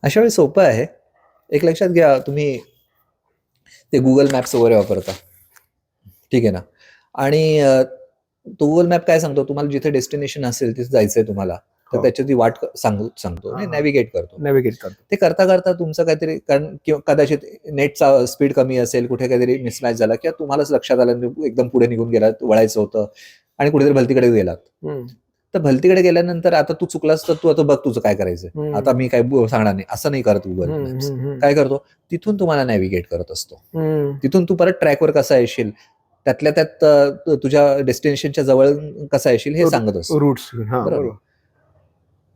अशा वेळी सोपं आहे. एक लक्षात घ्या, तुम्ही ते गुगल मॅप्स वगैरे वापरता, ठीक आहे ना. आणि तो गुगल मॅप काय सांगतो, तुम्हाला जिथे डेस्टिनेशन असेल तिथे जायचंय तुम्हाला, तर हो. त्याची ती वाट सांगतो हां, आणि हां. नॅव्हिगेट करतो. नॅव्हिगेट करतो. ते करता करता तुमचं काहीतरी, कारण किंवा कदाचित नेटचा स्पीड कमी असेल, कुठे काहीतरी मिसमॅच झाला किंवा तुम्हालाच लक्षात आलं एकदम पुढे निघून गेलात, वळायचं होतं आणि कुठेतरी भलतीकडे गेलात. हं, तर भलतीकडे गेल्यानंतर आता तू चुकलास, तर तू आता बघ तुझं काय करायचंय. हं. आता मी काय सांगणार नाही, असं नाही करत गुगल हं, मॅप्स. हं, हं. काय करतो, तिथून तुम्हाला नॅव्हिगेट करत असतो. हं. तिथून तू परत ट्रॅकवर कसा येशील, त्यातल्या त्यात तुझ्या डेस्टिनेशनच्या जवळ कसा येशील हे सांगत असतो. रूट्स. हां, बरोबर. बरोबर.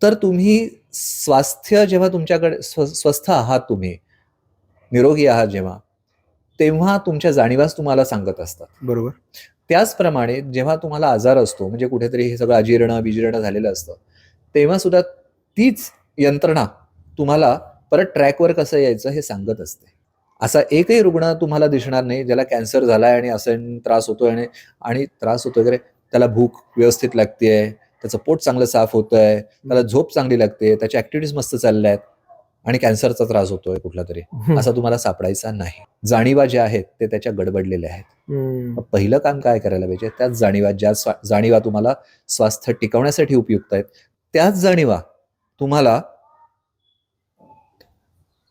तर तुम्ही स्वास्थ्य जेव्हा तुमच्याकडे स्वस्थ आहात, तुम्ही निरोगी आहात जेव्हा, तेव्हा तुमच्या जाणीवाच तुम्हाला सांगत असतात. बरोबर. त्याचप्रमाणे जेव्हा तुम्हाला आजार असतो, म्हणजे कुठेतरी हे सगळं अजीर्ण झालेलं असतं, तेव्हा सुद्धा तीच यंत्रणा तुम्हाला परत ट्रॅकवर कसं यायचं हे सांगत असते. असा एकही रुग्ण तुम्हाला दिसणार नाही ज्याला कॅन्सर झालाय आणि असं त्रास होतोय आणि त्रास होतोय वगैरे, त्याला भूक व्यवस्थित लागतेय, त्याचं पोट चांगलं साफ होतंय, त्याला झोप चांगली लागते, त्याच्या ऍक्टिव्हिटीज मस्त चालल्या आहेत आणि कॅन्सरचा त्रास होतोय कुठला तरी, हं. असा तुम्हाला सापडायचा नाही. जाणीवा ज्या आहेत ते त्याच्या गडबडलेल्या आहेत. हं. मग पहिलं काम काय करायला पाहिजे, त्याच जाणीवा, ज्या जाणीवा तुम्हाला स्वास्थ्य टिकवण्यासाठी उपयुक्त आहेत, त्याच जाणीवा तुम्हाला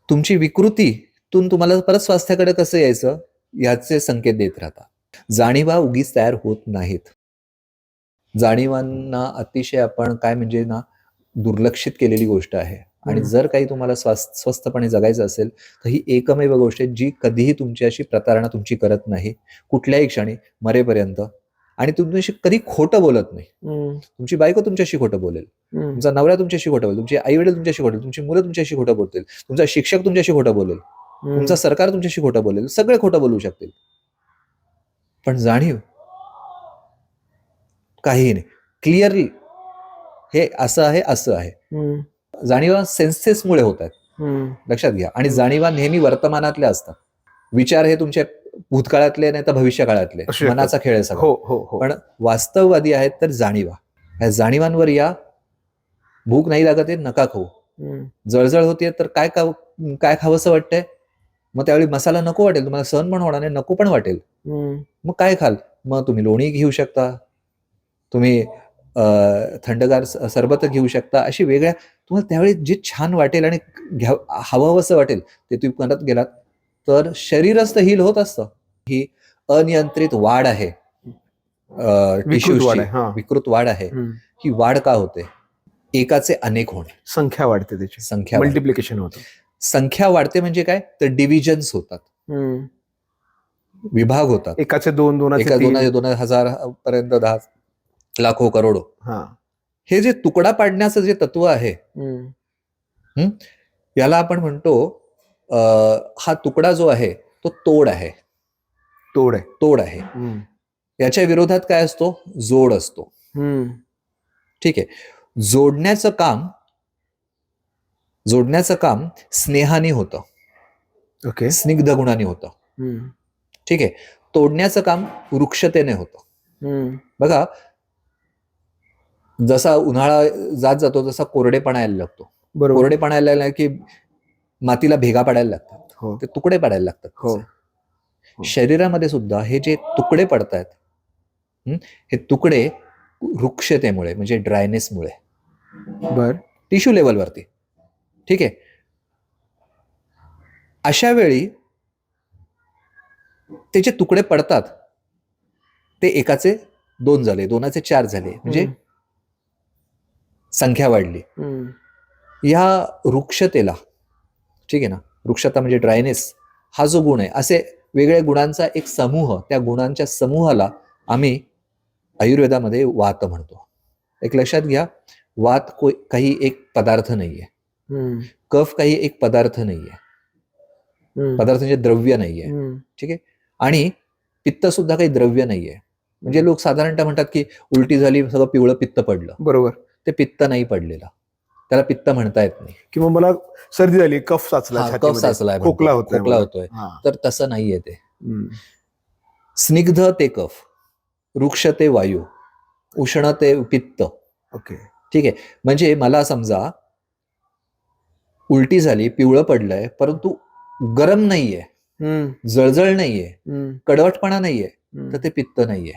तुमची विकृतीतून तुम्हाला परत स्वास्थ्याकडे कसं यायचं याचे संकेत देत राहतात. जाणीवा उगीच तयार होत नाहीत. जाणीवांना अतिशय आपण काय म्हणजे ना, दुर्लक्षित केलेली गोष्ट आहे. आणि जर काही तुम्हाला स्वस्थपणे जगायचं असेल, तर ही एकमेव गोष्ट आहे जी कधीही तुमच्याशी प्रतारणा तुमची करत नाही, कुठल्याही क्षणी मरेपर्यंत. आणि तुमच्याशी कधी खोटं बोलत नाही. तुमची बायको तुमच्याशी खोटं बोलेल, तुमचा नवरा तुमच्याशी खोटं बोलेल, तुमचे आई वडील तुमच्याशी खोटं, तुमची मुलं तुमच्याशी खोटं बोलतील, तुमचा शिक्षक तुमच्याशी खोटं बोलेल, तुमचं सरकार तुमच्याशी खोटं बोलेल, सगळे खोटं बोलू शकतील. पण जाणीव काहीही नाही. क्लिअरली हे असं आहे, असं आहे. जाणीवा सेन्सेसमुळे होत आहेत, लक्षात घ्या. आणि जाणीवा नेहमी वर्तमानातल्या असतात. विचार हे तुमच्या भूतकाळातले नाही तर भविष्य काळातले, मनाचा खेळ आहे सगळा. हो, हो, हो. पण वास्तववादी आहेत तर जाणीवा. या जाणीवांवर या. भूक नाही लागत आहे, नका खाऊ. जळजळ होतीये तर काय खावंसं वाटतंय, मग त्यावेळी मसाला नको वाटेल, तुम्हाला सहन पण होणार नाही, नको पण वाटेल. मग काय खाल, मग तुम्ही लोणी घेऊ शकता, तुम्ही थंडगार सरबत घेऊ शकता. अशी वेगळ्या तुम्हाला त्यावेळी जे छान वाटेल आणि हवंसं वाटेल ते तुम्ही करत गेलात तर शरीरच तर हील होत असतं. ही अनियंत्रित वाढ आहे, टिश्यूजची विकृत वाढ आहे. ही वाढ का होते, एकाचे अनेक होणे, संख्या वाढते, त्याची संख्या मल्टिप्लिकेशन होतं. संख्या वाढते म्हणजे काय, तर डिव्हिजन्स होतात, विभाग होतात. एकाचे दोन, दोनाचे तीन, 2000 पर्यंत 10 लाखो करोडो. हे जे तुकडा पाडण्याचं जे तत्व आहे, याला आपण म्हणतो हा तुकडा जो आहे तो तोड आहे. तोड आहे. याच्या विरोधात काय असतो, जोड असतो. ठीक आहे. जोडण्याचं काम स्नेहाने होतं, स्निग्ध गुणाने होतं. ठीक आहे. तोडण्याचं काम वृक्षतेने होतं. बघा, जसा उन्हाळा जात जातो तसा कोरडेपणा यायला लागतो. कोरडेपणा यायला लागला की मातीला भेगा पडायला लागतात, ते तुकडे पडायला लागतात. शरीरामध्ये सुद्धा हे जे तुकडे पडतात, हे तुकडे वृक्षतेमुळे म्हणजे ड्रायनेसमुळे, टिश्यू लेवलवरती. ठीक आहे. अशा वेळी ते जे तुकडे पडतात ते एकाचे 2 झाले, 2चे 4 झाले, म्हणजे संख्या वाढली. या वृक्षतेला, ठीक आहे ना, वृक्षता म्हणजे ड्रायनेस हा जो गुण आहे, असे वेगळ्या गुणांचा एक समूह, त्या गुणांच्या समूहाला आम्ही आयुर्वेदामध्ये वात म्हणतो. एक लक्षात घ्या, वात काही एक पदार्थ नाहीये, कफ काही एक पदार्थ नाहीये, पदार्थ म्हणजे द्रव्य नाहीये. ठीक आहे. आणि पित्त सुद्धा काही द्रव्य नाहीये. म्हणजे लोक साधारणतः म्हणतात की उलटी झाली, सगळं पिवळं पित्त पडलं. बरोबर. ते पित्त नाही पडलेलं, त्याला पित्त म्हणता येत नाही. किंवा मला सर्दी झाली, कफ साचला, कफ साचलाय, खोकला होतोय, तर तसं नाहीये ते. स्निग्ध ते कफ, वृक्ष ते वायू, उष्ण ते पित्त. ठीक आहे. म्हणजे मला समजा उलटी झाली, पिवळं पडलंय, परंतु गरम नाहीये, जळजळ नाहीये, कडवटपणा नाहीये, तर ते पित्त नाहीये.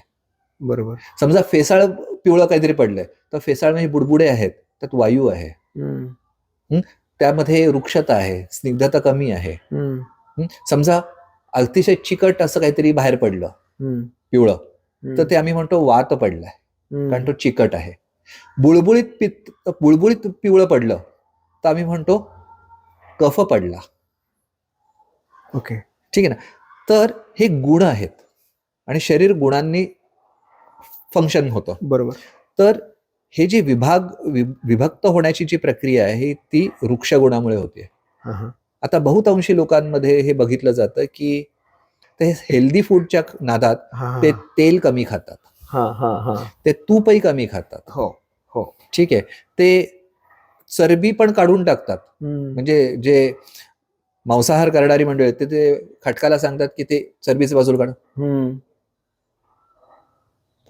बरोबर. समजा फेसाळ पिवळं काहीतरी पडलंय, तर फेसाळ म्हणजे बुडबुडे आहेत, त्यात वायू आहे, त्यामध्ये वृक्षता आहे, स्निग्धता कमी आहे. समजा अतिशय चिकट असं काहीतरी बाहेर पडलं पिवळं, तर ते आम्ही म्हणतो वात पडलाय, कारण तो चिकट आहे. बुळबुळीत पिवळं पडलं तर आम्ही म्हणतो कफ पडला. ओके, ठीक आहे ना. तर हे गुण आहेत आणि शरीर गुणांनी फंक्शन होतं. बरोबर. तर हे जे विभक्त होण्याची जी प्रक्रिया आहे ती वृक्षगुणामुळे होते. आता बहुतांशी लोकांमध्ये हे बघितलं जातं की ते हेल्दी फूडच्या नादात ते तेल कमी खातात, ते तूपही कमी खातात. हो हो, ठीक आहे. ते चरबी पण काढून टाकतात. म्हणजे जे मांसाहार करणारी मंडळी आहेत ते खटकाला सांगतात की ते चरबीचं बाजूला काढ,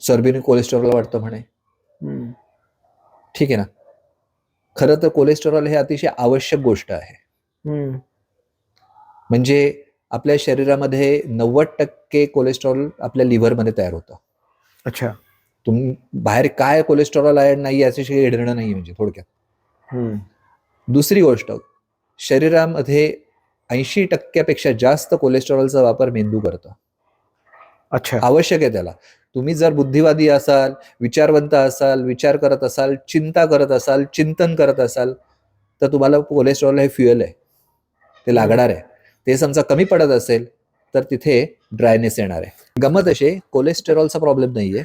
चरबीने कोलेस्टेरॉल वाढतं म्हणे. ठीक आहे ना. खरं तर कोलेस्टेरॉल हे अतिशय आवश्यक गोष्ट आहे. म्हणजे आपल्या शरीरामध्ये 90% कोलेस्टेरॉल आपल्या लिव्हरमध्ये तयार होतं. अच्छा. तुम्ही बाहेर काय कोलेस्टेरॉल आहे नाही याच्याशी घेणं नाही, म्हणजे थोडक्यात. दुसरी गोष्ट, शरीरामध्ये 80% जास्त कोलेस्टेरॉलचा वापर मेंदू करतो. अच्छा. आवश्यक आहे त्याला. तुम्ही जर बुद्धिवादी असाल, विचारवंत असाल, विचार करत असाल, चिंता करत असाल, चिंतन करत असाल, तर तुम्हाला कोलेस्टेरॉल हे फ्युएल आहे, ते लागणार आहे. ते समजा कमी पडत असेल तर तिथे ड्रायनेस येणार आहे. गमत असे, कोलेस्टेरॉलचा प्रॉब्लेम नाहीये,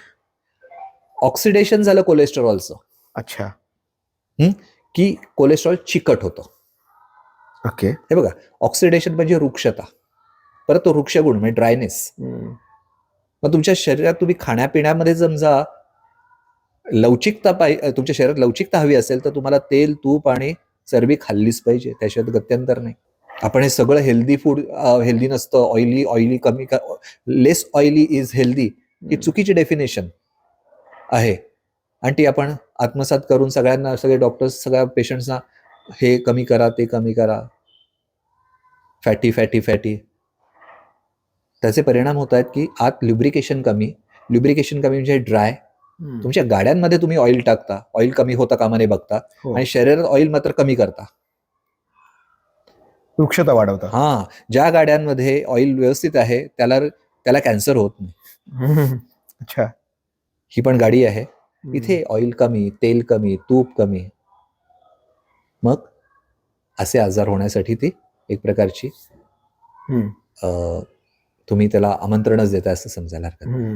ऑक्सिडेशन झालं कोलेस्टेरॉलचं. अच्छा. की कोलेस्टेरॉल चिकट होतं. ओके. हे बघा, ऑक्सिडेशन म्हणजे वृक्षता, परत तो वृक्षगुण म्हणजे ड्रायनेस. मग तुमच्या शरीरात तुम्ही खाण्यापिण्यामध्ये समजा लवचिकता तुमच्या शरीरात लवचिकता हवी असेल तर तुम्हाला तेल, तूप आणि चरबी खाल्लीच पाहिजे, त्याशिवाय गत्यंतर नाही. आपण हे सगळं हेल्दी फूड, हेल्दी नसतं, ऑइली कमी, लेस ऑइली इज हेल्दी, ही चुकीची डेफिनेशन आहे. आणि ती आपण आत्मसात करून सगळ्यांना, सगळे डॉक्टर्स सगळ्या पेशंट्सना हे कमी करा, ते कमी करा, फॅटी फॅटी फॅटी. त्याचे परिणाम होत आहेत की आत ल्युब्रिकेशन कमी म्हणजे ड्राय. तुमच्या गाड्यांमध्ये तुम्ही ऑइल टाकता, ऑइल कमी होता कामा नये बघता, आणि शरीरात ऑइल मात्र कमी करता, वृक्षता वाढवता. ज्या गाड्यांमध्ये ऑइल व्यवस्थित आहे त्याला कॅन्सर होत नाही. अच्छा. ही पण गाडी आहे, इथे ऑइल कमी, तेल कमी, तूप कमी. मग असे आजार होण्यासाठी ती एक प्रकारची तुम्ही त्याला आमंत्रणच देता असं समजायला हरकत नाही.